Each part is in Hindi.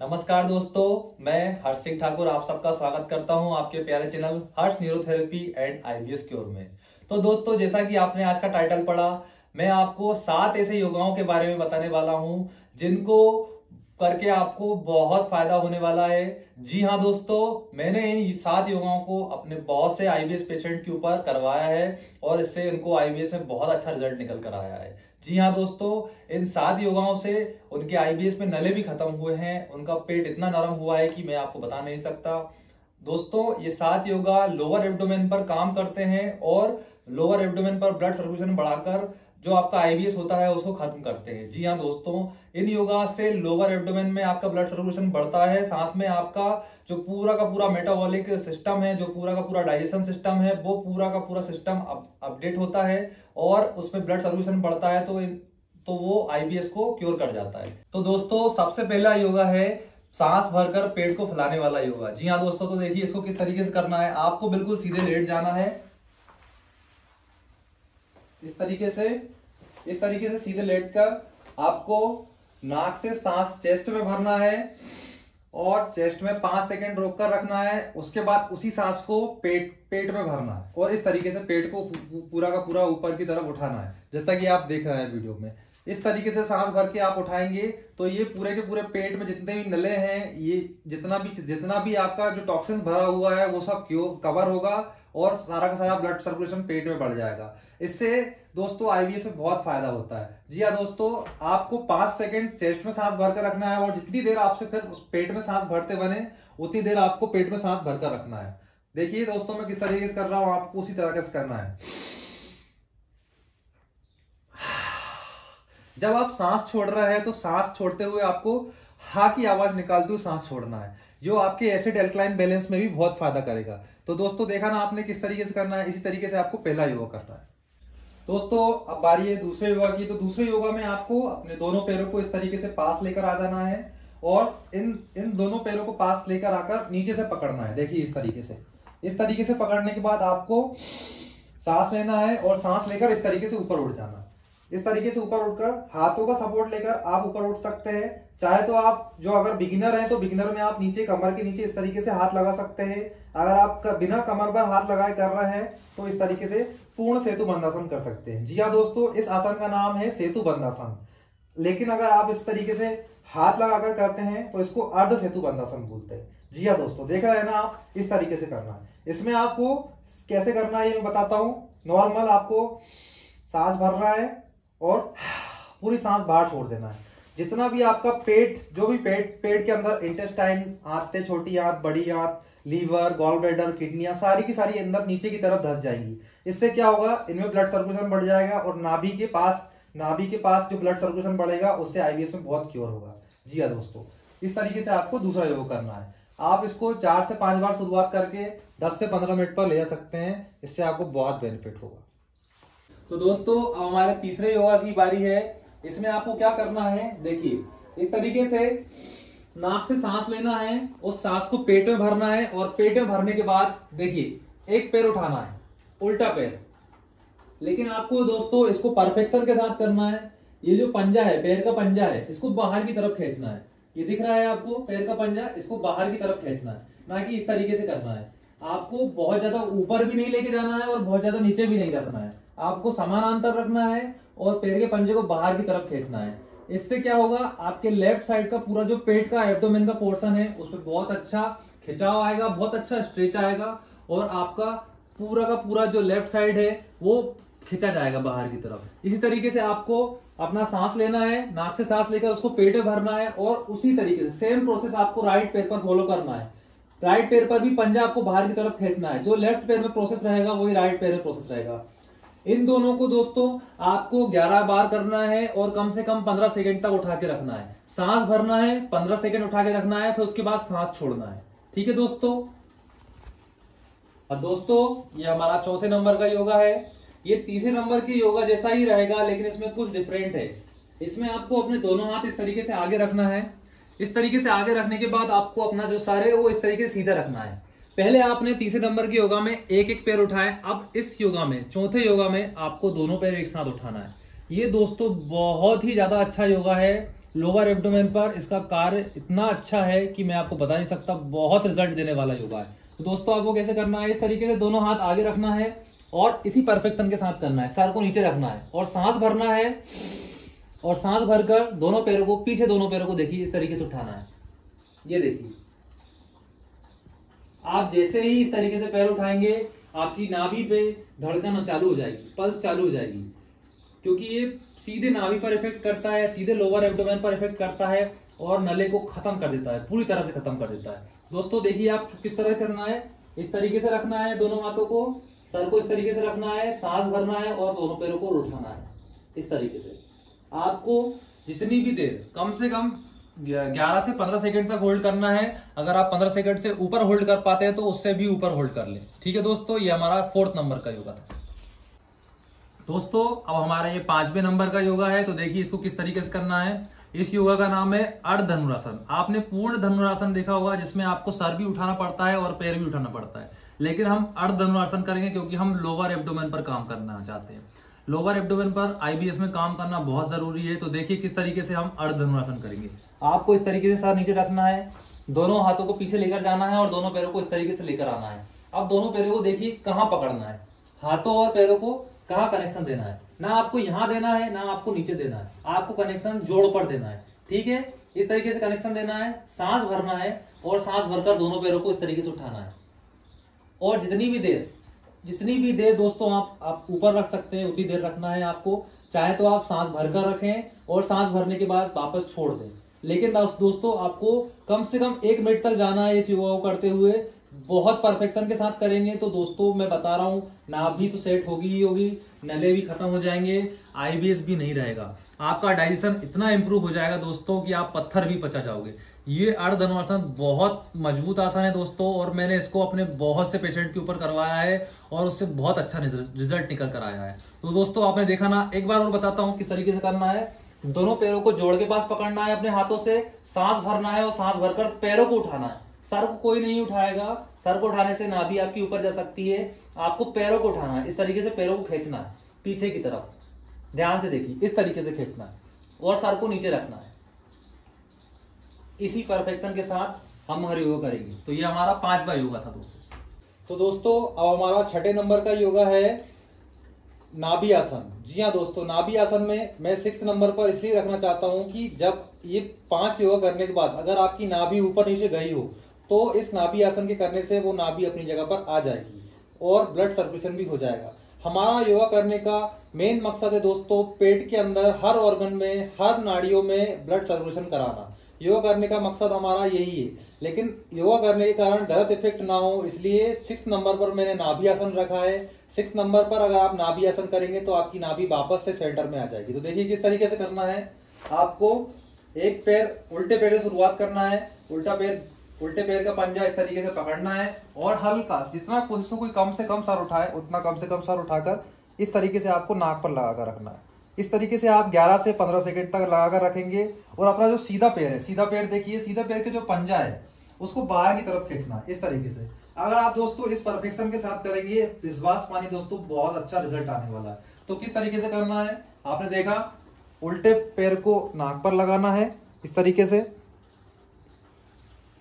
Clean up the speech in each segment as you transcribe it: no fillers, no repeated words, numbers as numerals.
नमस्कार दोस्तों, मैं हर्ष सिंह ठाकुर आप सबका स्वागत करता हूं आपके प्यारे channel Harsh neurotherapy and IBS cure में। तो दोस्तों, जैसा कि आपने आज का टाइटल पढ़ा, मैं आपको 7 ऐसे योगाओं के बारे में बताने वाला हूं जिनको करके आपको बहुत फायदा होने वाला है। जी हाँ दोस्तों, मैंने इन 7 योगाओं को अपने बहुत से आईबीएस पेशेंट के ऊपर करवाया है और इससे इनको आईबीएस में बहुत अच्छा रिजल्ट निकल कर आया है। जी हाँ दोस्तों, इन 7 योगाओं से उनके आईबीएस में नले भी खत्म हुए हैं, उनका पेट इतना नरम हुआ है कि मैं आपको बता नहीं सकता। दोस्तों, ये 7 योगा लोअर एब्डोमेन पर काम करते हैं और लोअर एब्डोमेन पर ब्लड सर्कुलेशन बढ़ाकर जो आपका आईबीएस होता है उसको खत्म करते हैं। जी हाँ दोस्तों, इन योगा से लोअर एब्डोमेन में आपका ब्लड सर्कुलेशन बढ़ता है, साथ में आपका जो पूरा का पूरा मेटाबॉलिक सिस्टम है, जो पूरा का पूरा डाइजेशन सिस्टम है, वो पूरा का पूरा सिस्टम अपडेट होता है और उसमें ब्लड सर्कुलेशन बढ़ता है तो वो आईबीएस को क्योर कर जाता है। तो दोस्तों, सबसे पहला योगा है सांस भरकर पेट को फैलाने वाला योगा। जी हाँ दोस्तों, तो देखिए इसको किस तरीके से करना है। आपको बिल्कुल सीधे लेट जाना है, इस तरीके से सीधे लेटकर आपको नाक से सांस चेस्ट में भरना है और चेस्ट में 5 सेकंड रोककर रखना है। उसके बाद उसी सांस को पेट में भरना है और इस तरीके से पेट को पूरा का पूरा ऊपर की तरफ उठाना है, जैसा कि आप देख रहे हैं वीडियो में। इस तरीके से सांस भर के आप उठाएंगे तो ये पूरे के पूरे पेट में जितने भी नले हैं, ये जितना भी आपका जो टॉक्सिन भरा हुआ है वो सब कवर होगा और सारा का सारा ब्लड सर्कुलेशन पेट में बढ़ जाएगा। इससे दोस्तों आईबीएस में बहुत फायदा होता है। जी हाँ दोस्तों, आपको 5 सेकंड चेस्ट में सांस भरकर रखना है और जितनी देर आपसे फिर उस पेट में सांस भरते बने उतनी देर आपको पेट में सांस भरकर रखना है। देखिए दोस्तों, मैं किस तरीके से कर रहा हूं, आपको उसी तरह से करना है। जब आप सांस छोड़ रहे हैं तो सांस छोड़ते हुए आपको हा की आवाज निकालते हुए सांस छोड़ना है, जो आपके एसिड एल्कलाइन बैलेंस में भी बहुत फायदा करेगा। तो दोस्तों, देखा ना आपने किस तरीके से करना है। इसी तरीके से आपको पहला योगा करना है। दोस्तों, अब बारी है दूसरे योगा की। तो दूसरे योगा में आपको अपने दोनों पैरों को इस तरीके से पास लेकर आ जाना है और इन दोनों पैरों को पास लेकर आकर नीचे से पकड़ना है। देखिए इस तरीके से पकड़ने के बाद आपको सांस लेना है और सांस लेकर इस तरीके से ऊपर उठ जाना है। इस तरीके से ऊपर उठकर हाथों का सपोर्ट लेकर आप ऊपर उठ सकते हैं। चाहे तो आप जो अगर बिगिनर हैं तो बिगिनर में आप नीचे कमर के नीचे इस तरीके से हाथ लगा सकते हैं। अगर आप बिना कमर पर हाथ लगाए कर रहे हैं तो इस तरीके से पूर्ण सेतु बंधासन कर सकते हैं। जी हाँ दोस्तों, इस आसन का नाम है सेतु बंधासन, लेकिन अगर आप इस तरीके से हाथ लगाकर करते हैं तो इसको अर्ध सेतु बंधासन बोलते हैं। जी हाँ दोस्तों, देख रहे हैं ना आप, इस तरीके से करना है। इसमें आपको कैसे करना है ये मैं बताता हूं। नॉर्मल आपको सांस भरना है और पूरी सांस बाहर छोड़ देना है। जितना भी आपका पेट, जो भी पेट के अंदर इंटेस्टाइन, आंतें, छोटी आंत, बड़ी आंत, लीवर, गॉल ब्लैडर, किडनियां सारी की सारी अंदर नीचे की तरफ धंस जाएंगी। इससे क्या होगा, इनमें ब्लड सर्कुलेशन बढ़ जाएगा और नाभि के पास जो ब्लड सर्कुलेशन बढ़ेगा उससे आईबीएस में बहुत क्योर होगा। जी हाँ दोस्तों, इस तरीके से आपको दूसरा योग करना है। आप इसको 4 से 5 बार शुरुआत करके 10 से 15 मिनट पर ले जा सकते हैं। इससे आपको बहुत बेनिफिट होगा। तो दोस्तों, अब हमारे तीसरे योगा की बारी है। इसमें आपको क्या करना है, देखिए इस तरीके से नाक से सांस लेना है, उस सांस को पेट में भरना है और पेट में भरने के बाद देखिए एक पैर उठाना है, उल्टा पैर। लेकिन आपको दोस्तों इसको परफेक्शन के साथ करना है। ये जो पंजा है, पैर का पंजा है, इसको बाहर की तरफ खींचना है। ये दिख रहा है आपको पैर का पंजा, इसको बाहर की तरफ खींचना है, ना कि इस तरीके से करना है। आपको बहुत ज्यादा ऊपर भी नहीं लेके जाना है और बहुत ज्यादा नीचे भी नहीं करना है। आपको समानांतर रखना है और पैर के पंजे को बाहर की तरफ खींचना है। इससे क्या होगा, आपके लेफ्ट साइड का पूरा जो पेट का एब्डोमेन का पोर्शन है उस पर बहुत अच्छा खिंचाव आएगा, बहुत अच्छा स्ट्रेच आएगा और आपका पूरा का पूरा जो लेफ्ट साइड है वो खिंचा जाएगा बाहर की तरफ। इसी तरीके से आपको अपना सांस लेना है, नाक से सांस लेकर उसको पेट में भरना है और उसी तरीके से सेम प्रोसेस आपको राइट पैर पर फॉलो करना है। राइट पैर पर भी पंजा आपको बाहर की तरफ खींचना है। जो लेफ्ट पैर में प्रोसेस रहेगा वही राइट पैर में प्रोसेस रहेगा। इन दोनों को दोस्तों आपको 11 बार करना है और कम से कम 15 सेकंड तक उठा के रखना है। सांस भरना है, 15 सेकंड उठा के रखना है, फिर उसके बाद सांस छोड़ना है। ठीक है दोस्तों। और दोस्तों, ये हमारा चौथे नंबर का योगा है। ये तीसरे नंबर की योगा जैसा ही रहेगा, लेकिन इसमें कुछ डिफरेंट है। इसमें आपको अपने दोनों हाथ इस तरीके से आगे रखना है। इस तरीके से आगे रखने के बाद आपको अपना जो सर है वो इस तरीके से सीधा रखना है। पहले आपने तीसरे नंबर की योगा में एक एक पैर उठाए, अब इस योगा में, चौथे योगा में आपको दोनों पैर एक साथ उठाना है। ये दोस्तों बहुत ही ज्यादा अच्छा योगा है, लोअर एब्डोमेन पर इसका कार्य इतना अच्छा है कि मैं आपको बता नहीं सकता, बहुत रिजल्ट देने वाला योगा है। तो दोस्तों आपको कैसे करना है, इस तरीके से दोनों हाथ आगे रखना है और इसी परफेक्शन के साथ करना है। सर को नीचे रखना है और सांस भरना है, और सांस भरकर दोनों पैरों को पीछे, दोनों पैरों को देखिए इस तरीके से उठाना है। ये देखिए, आप जैसे ही इस तरीके से पैर उठाएंगे आपकी नाभि पे धड़कन चालू हो जाएगी, पल्स चालू हो जाएगी, क्योंकि ये सीधे नाभि पर इफेक्ट करता है, सीधे लोअर एब्डोमेन पर इफेक्ट करता है और नले को खत्म कर देता है, पूरी तरह से खत्म कर देता है। दोस्तों देखिए आप किस तरह करना है, इस तरीके से रखना है दोनों हाथों को, सर को इस तरीके से रखना है, सांस भरना है और दोनों पैरों को उठाना है इस तरीके से। आपको जितनी भी देर, कम से कम 11 से 15 सेकंड तक होल्ड करना है। अगर आप 15 सेकंड से ऊपर होल्ड कर पाते हैं तो उससे भी ऊपर होल्ड कर लें। ठीक है दोस्तों, ये हमारा 4th नंबर का योगा था। दोस्तों अब हमारा ये 5वें नंबर का योगा है। तो देखिए इसको किस तरीके से करना है। इस योगा का नाम है अर्ध धनुरासन। आपने पूर्ण धनुरासन देखा होगा जिसमें आपको सर भी उठाना पड़ता है और पैर भी उठाना पड़ता है, लेकिन हम अर्ध धनुरासन करेंगे क्योंकि हम लोअर एब्डोमेन पर काम करना चाहते हैं। लोअर एब्डोमेन पर आईबीएस में काम करना बहुत जरूरी है। तो देखिए किस तरीके से हम अर्ध धनुरासन करेंगे। आपको इस तरीके से सर नीचे रखना है, दोनों हाथों को पीछे लेकर जाना है और दोनों पैरों को इस तरीके से लेकर आना है। अब दोनों पैरों को देखिए कहां पकड़ना है, हाथों और पैरों को कहां कनेक्शन देना है। ना आपको यहां देना है ना आपको नीचे देना है, आपको कनेक्शन जोड़ पर देना है। ठीक है, इस तरीके से कनेक्शन देना है, सांस भरना है और सांस भरकर दोनों पैरों को इस तरीके से उठाना है। और जितनी भी देर दोस्तों आप ऊपर रख सकते हैं उतनी देर रखना है आपको। चाहे तो आप सांस भरकर रखें और सांस भरने के बाद वापस छोड़ दें, लेकिन दोस्तों आपको कम से कम 1 मिनट तक जाना है इस योगा को करते हुए। बहुत परफेक्शन के साथ करेंगे तो दोस्तों मैं बता रहा हूं, नाभि तो सेट होगी ही होगी, नले भी खत्म हो जाएंगे, आईबीएस भी नहीं रहेगा, आपका डाइजेशन इतना इंप्रूव हो जाएगा दोस्तों कि आप पत्थर भी पचा जाओगे। ये अर्ध धनुरासन बहुत मजबूत आसन है दोस्तों, और मैंने इसको अपने बहुत से पेशेंट के ऊपर करवाया है और उससे बहुत अच्छा रिजल्ट निकल कर आया है। तो दोस्तों आपने देखा ना, एक बार और बताता हूं किस तरीके से करना है। दोनों पैरों को जोड़ के पास पकड़ना है अपने हाथों से, सांस भरना है और सांस भरकर पैरों को उठाना है। सर को कोई नहीं उठाएगा, सर को उठाने से नाभि आपकी ऊपर जा सकती है। आपको पैरों को उठाना है, इस तरीके से पैरों को खींचना है पीछे की तरफ, ध्यान से देखिए, इस तरीके से खींचना है और सर को नीचे रखना है। इसी परफेक्शन के साथ हम हर योगा करेंगे। तो ये हमारा 5वां योगा था दोस्तों। तो दोस्तों अब हमारा 6ठे नंबर का योगा है नाभि आसन। जी हाँ दोस्तों, नाभि आसन में मैं 6th नंबर पर इसलिए रखना चाहता हूं कि जब ये 5 योगा करने के बाद अगर आपकी नाभि ऊपर नीचे गई हो तो इस नाभि आसन के करने से वो नाभि अपनी जगह पर आ जाएगी और ब्लड सर्कुलेशन भी हो जाएगा। हमारा योगा करने का मेन मकसद है दोस्तों, पेट के अंदर हर ऑर्गन में, हर नाड़ियों में ब्लड सर्कुलेशन कराना। योगा करने का मकसद हमारा यही है, लेकिन योगा करने के कारण गलत इफेक्ट ना हो इसलिए 6th नंबर पर मैंने नाभि आसन रखा है। 6th नंबर पर अगर आप नाभि आसन करेंगे तो आपकी नाभि वापस से सेंटर में आ जाएगी। तो देखिए किस तरीके से करना है। आपको एक पैर, उल्टे पैर से शुरुआत करना है। उल्टे पैर का पंजा इस तरीके से पकड़ना है और हल्का, जितना कोशिश कोई कम से कम सर उठाए उतना कम से कम सर उठाकर इस तरीके से आपको नाक पर लगाकर रखना है। इस तरीके से आप 11 से 15 सेकंड तक लगाकर रखेंगे। और अपना जो सीधा पैर है, सीधा पैर देखिए, सीधा पैर के जो पंजा है उसको बाहर की तरफ खींचना इस तरीके से। अगर आप दोस्तों इस परफेक्शन के साथ करेंगे, विश्वास मानिए दोस्तों बहुत अच्छा रिजल्ट आने वाला है। तो किस तरीके से करना है, आपने देखा, उल्टे पैर को नाक पर लगाना है इस तरीके से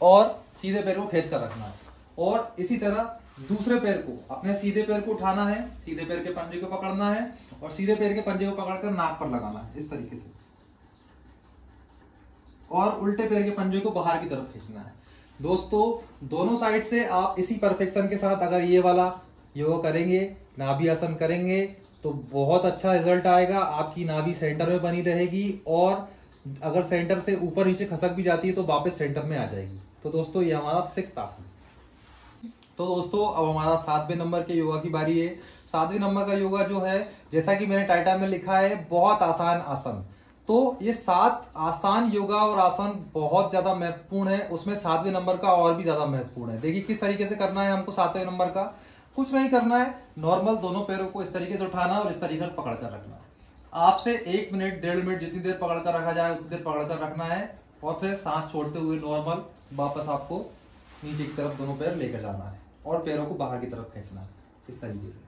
और सीधे पैर को खींच कर रखना है। और इसी तरह दूसरे पैर को, अपने सीधे पैर को उठाना है, सीधे पैर के पंजे को पकड़ना है और सीधे पैर के पंजे को पकड़कर नाक पर लगाना है इस तरीके से, और उल्टे पैर के पंजे को बाहर की तरफ खींचना है। दोस्तों दोनों साइड से आप इसी परफेक्शन के साथ अगर ये वाला योगा करेंगे, नाभि आसन करेंगे, तो बहुत अच्छा रिजल्ट आएगा। आपकी नाभि सेंटर में बनी रहेगी और अगर सेंटर से ऊपर नीचे खसक भी जाती है तो वापस सेंटर में आ जाएगी। तो दोस्तों ये हमारा 6th आसन। तो दोस्तों अब हमारा 7वें नंबर के योगा की बारी है। 7वें नंबर का योगा जो है, जैसा कि मैंने टाइटल में लिखा है, बहुत आसान आसन। तो ये 7 आसान योगा और आसन बहुत ज्यादा महत्वपूर्ण है, उसमें 7वें नंबर का और भी ज्यादा महत्वपूर्ण है। देखिए किस तरीके से करना है हमको 7वें नंबर का। कुछ नहीं करना है, नॉर्मल दोनों पैरों को इस तरीके से उठाना और इस तरीके से पकड़ कर रखना है। आपसे 1 मिनट 1.5 मिनट जितनी देर पकड़ कर रखा जाए उतनी देर पकड़ कर रखना है और फिर सांस छोड़ते हुए नॉर्मल वापस आपको नीचे की तरफ दोनों पैर लेकर जाना है और पैरों को बाहर की तरफ खींचना है इस तरीके से।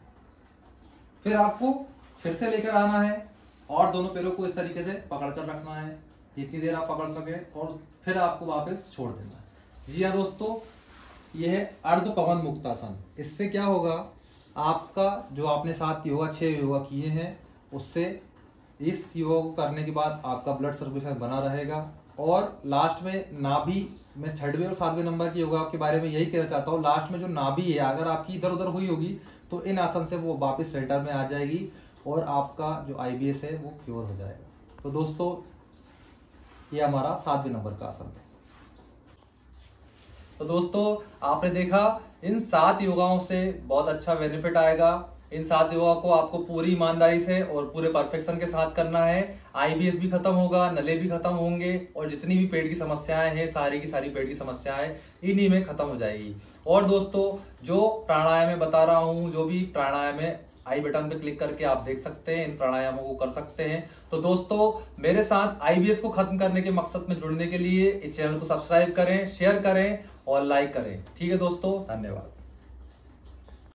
फिर आपको फिर से लेकर आना है और दोनों पैरों को इस तरीके से पकड़ कर रखना है जितनी देर आप पकड़ सके, और फिर आपको वापस छोड़ देना है। जी हाँ दोस्तों, यह है अर्ध पवन मुक्तासन। इससे क्या होगा, आपका जो आपने 7 योगा 6 योगा किए हैं, उससे इस योगा को करने के बाद आपका ब्लड सर्कुलेशन बना रहेगा। और लास्ट में नाभि, मैं 6वें और 7वें नंबर की योगा के बारे में यही कहना चाहता हूँ, लास्ट में जो नाभि है अगर आपकी इधर उधर हुई होगी तो इन आसन से वो वापस सेंटर में आ जाएगी और आपका जो IBS है वो क्योर हो जाएगा। तो दोस्तों ये हमारा 7वें नंबर का आसन है। तो दोस्तों आपने देखा, इन 7 योगाओं से बहुत अच्छा बेनिफिट आएगा। इन 7 योगा को आपको पूरी ईमानदारी से और पूरे परफेक्शन के साथ करना है। IBS भी खत्म होगा, नले भी खत्म होंगे, और जितनी भी पेट की समस्याएं हैं, सारी की सारी पेट की समस्याएं इन्हीं में खत्म हो जाएगी। और दोस्तों जो प्राणायाम में बता रहा हूं, जो भी प्राणायाम है, आई बटन पे क्लिक करके आप देख सकते हैं, इन प्राणायामों को कर सकते हैं। तो दोस्तों मेरे साथ IBS को खत्म करने के मकसद में जुड़ने के लिए इस चैनल को सब्सक्राइब करें, शेयर करें और लाइक करें। ठीक है दोस्तों, धन्यवाद।